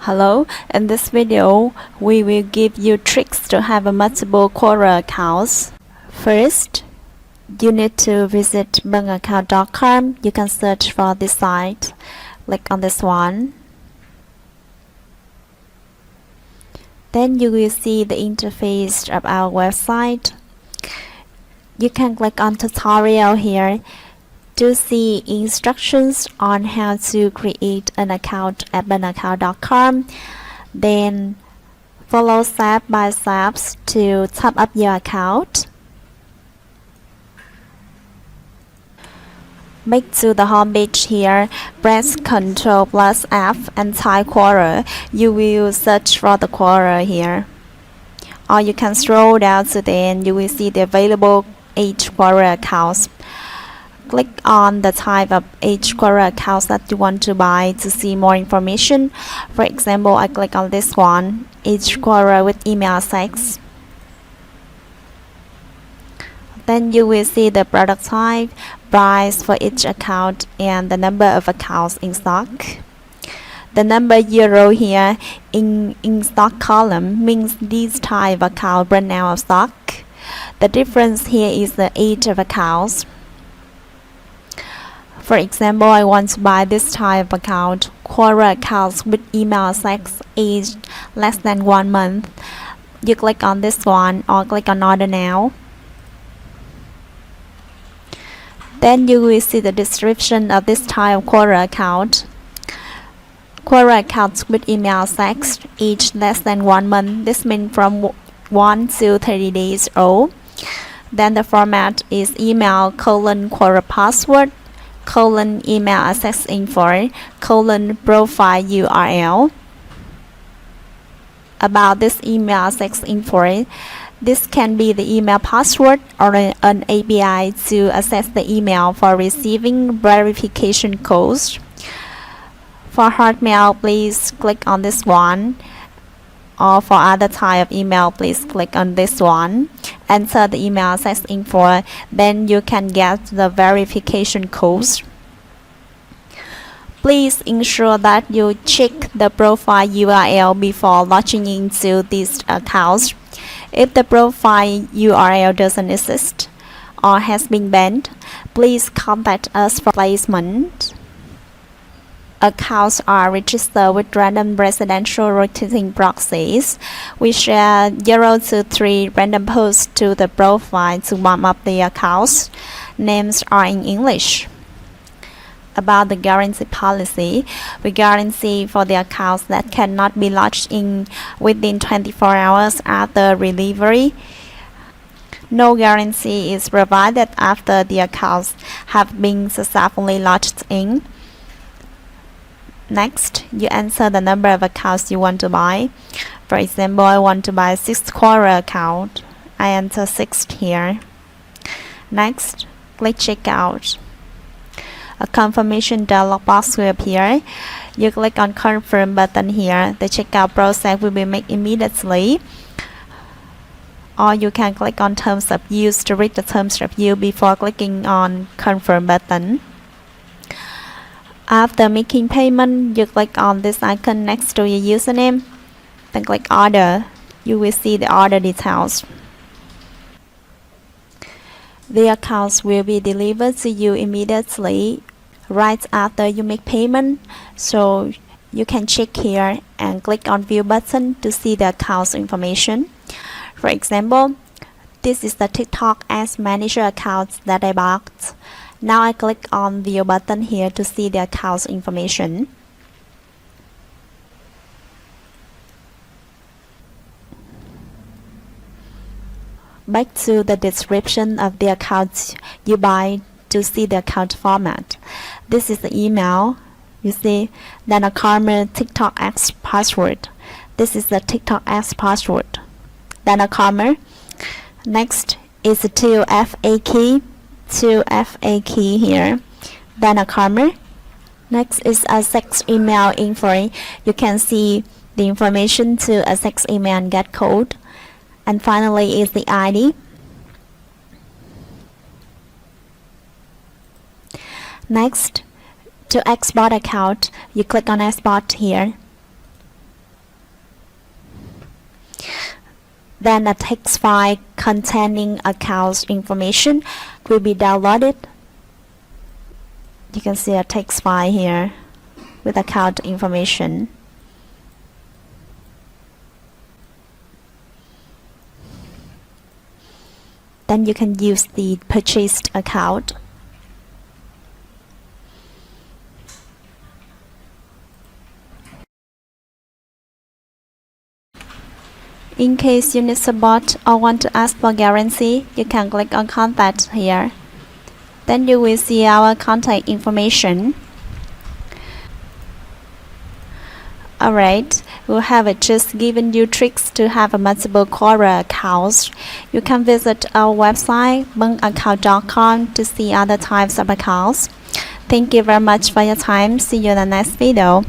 Hello, in this video, we will give you tricks to have a multiple Quora accounts. First, you need to visit bankaccount.com. You can search for this site. Click on this one. Then you will see the interface of our website. You can click on tutorial here to see instructions on how to create an account at bankaccount.com. Then follow step by steps to top up your account. Back to the home page here, press Ctrl plus F and type Quora. You will search for the Quora here. Or you can scroll down to the end, you will see the available each Quora accounts. Click on the type of each Quora accounts that you want to buy to see more information. For example, I click on this one, each Quora with email access. Then you will see the product type, price for each account, and the number of accounts in stock. The number euro here in stock column means this type of account run out of stock. The difference here is the age of accounts. For example, I want to buy this type of account, Quora accounts with email access aged less than 1 month. You click on this one or click on order now. Then you will see the description of this type of Quora account. Quora accounts with email access aged less than 1 month. This means from 1 to 30 days old. Then the format is email : Quora password : email access info : profile URL. About this email access info, this can be the email password or an API to access the email for receiving verification codes. For Hotmail, please click on this one. Or for other type of email, please click on this one. Enter the email access info, then you can get the verification codes. Please ensure that you check the profile URL before logging into these accounts. If the profile URL doesn't exist or has been banned, please contact us for replacement. Accounts are registered with random residential rotating proxies. We share 0 to 3 random posts to the profile to warm up the accounts. Names are in English. About the guarantee policy, we guarantee for the accounts that cannot be logged in within 24 hours after delivery. No guarantee is provided after the accounts have been successfully logged in. Next, you enter the number of accounts you want to buy. For example, I want to buy 6 Quora account. I enter 6 here. Next, click checkout. A confirmation dialog box will appear. You click on confirm button here. The checkout process will be made immediately. Or you can click on terms of use to read the terms of use before clicking on confirm button. After making payment, you click on this icon next to your username. Then click order. You will see the order details. The accounts will be delivered to you immediately right after you make payment. So you can check here and click on view button to see the accounts information. For example, this is the TikTok Ads Manager account that I bought. Now I click on view button here to see the account's information. Back to the description of the account you buy to see the account format. This is the email. You see, then a comma TikTok Ads password. This is the TikTok Ads password. Then a comma. Next is the 2FA key. 2FA key here, then a comma. Next is a sex email info. You can see the information to a sex email and get code. And finally is the ID. Next, to export account, you click on export here. Then a text file containing account information will be downloaded. You can see a text file here with account information. Then you can use the purchased account. In case you need support or want to ask for guarantee, you can click on Contact here. Then you will see our contact information. Alright, we have just given you tricks to have a multiple Quora accounts. You can visit our website bankaccount.com to see other types of accounts. Thank you very much for your time. See you in the next video.